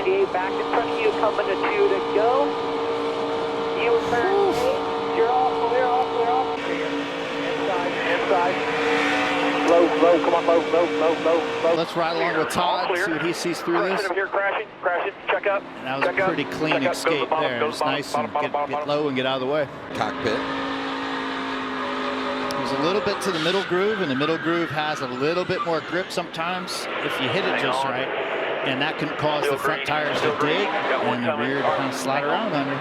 58 back in front of you, coming to 2 to go. You turn 8, you're all clear, all clear, all clear. Inside. Low, come on, low. Let's ride along with Todd, see what he sees through this. Over here, crashing, check up. And that was a pretty clean escape there. It was nice and get low and get out of the way. Cockpit. It was a little bit to the middle groove, and the middle groove has a little bit more grip sometimes if you hit it just right. And that can cause the front tires to dig and the rear to kind of slide around on you.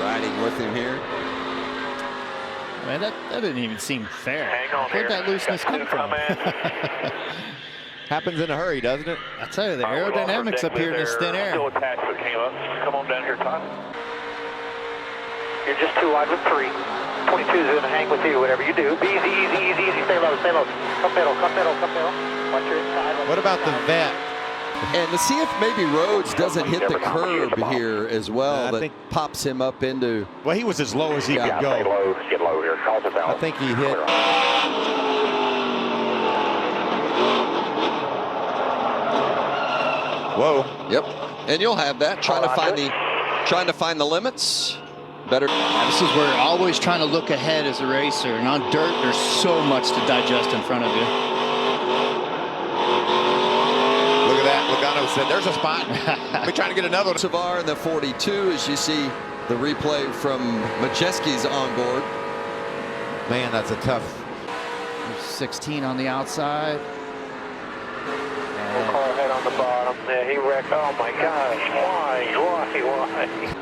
Riding with him here. Man, that didn't even seem fair. Where'd that looseness come from? Happens in a hurry, doesn't it? I tell you, the aerodynamics up here in this thin air. Still attached, but came up. Come on down here, Todd. You're just too wide with 3. 22 is going to hang with you, whatever you do. Be easy. Stay low. Come middle. Watch your inside. What about the vet? And to see if maybe Rhodes doesn't hit the curb here as well, that pops him up into. Well, he was as low as he could go. Get low here. I think he hit. Whoa. Yep. And you'll have that trying to find the limits. Better. This is where you're always trying to look ahead as a racer, and on dirt, there's so much to digest in front of you. Look at that. Logano said, there's a spot. We're trying to get another one. Savar in the 42 as you see the replay from Majeski's onboard. Man, that's a tough. 16 on the outside. Car head on the bottom. Yeah, he wrecked. Oh my gosh. Why?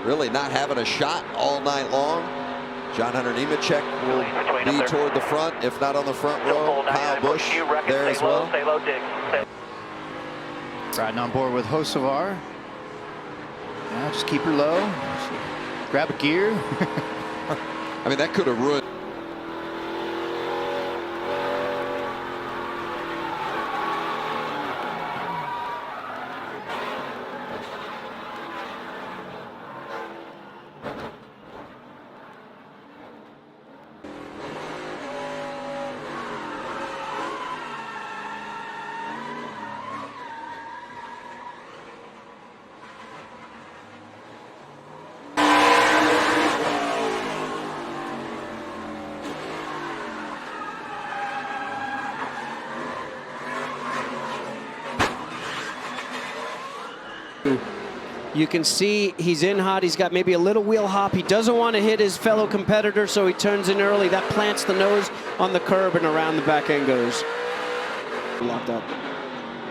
Really not having a shot all night long. John Hunter Nemechek will be toward the front, if not on the front row. Kyle Busch there as well. Stay low, Dick. Riding on board with Hocevar. Now just keep her low. Grab a gear. I mean, that could have ruined. You can see he's in hot. He's got maybe a little wheel hop. He doesn't want to hit his fellow competitor, so he turns in early. That plants the nose on the curb and around the back end goes. Locked up.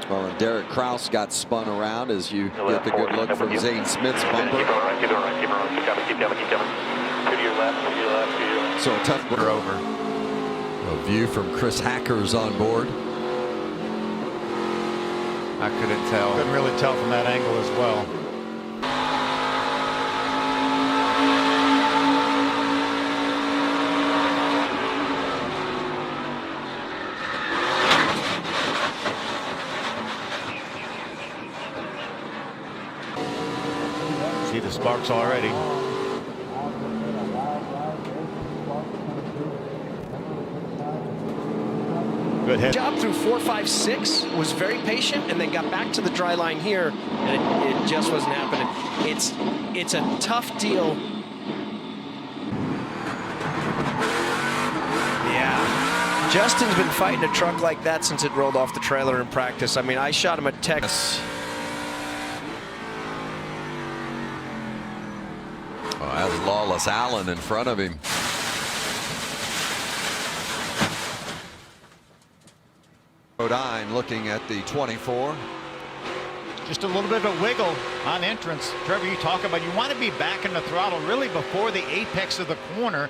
Well, and Derek Kraus got spun around as you get the good look from Zane Smith's bumper. Keep going. Keep coming. To your left. So a tough over. A view from Chris Hacker's on board. I couldn't tell. Couldn't really tell from that angle as well. See the sparks already. Good hit. Job through 4, 5, 6, was very patient, and then got back to the dry line here, and it just wasn't happening. It's a tough deal. Yeah. Justin's been fighting a truck like that since it rolled off the trailer in practice. I mean, I shot him a text. Oh, that's Lawless Allen in front of him. Bodine looking at the 24. Just a little bit of a wiggle on entrance. Trevor, you talk about you want to be back in the throttle really before the apex of the corner.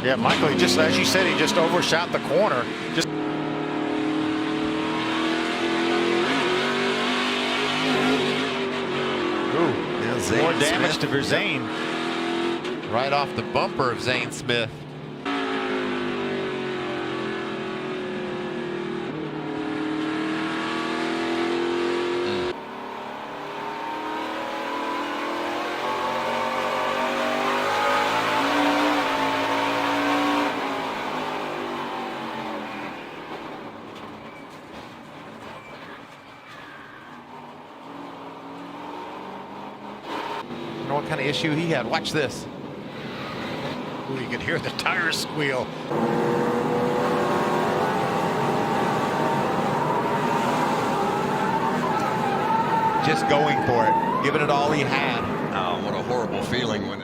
Yeah, Michael, he just, as you said, he just overshot the corner. Just more damage to Verzane. Right off the bumper of Zane Smith. know what kind of issue he had. Watch this. Ooh, you can hear the tires squeal. Just going for it, giving it all he had. Oh, what a horrible feeling when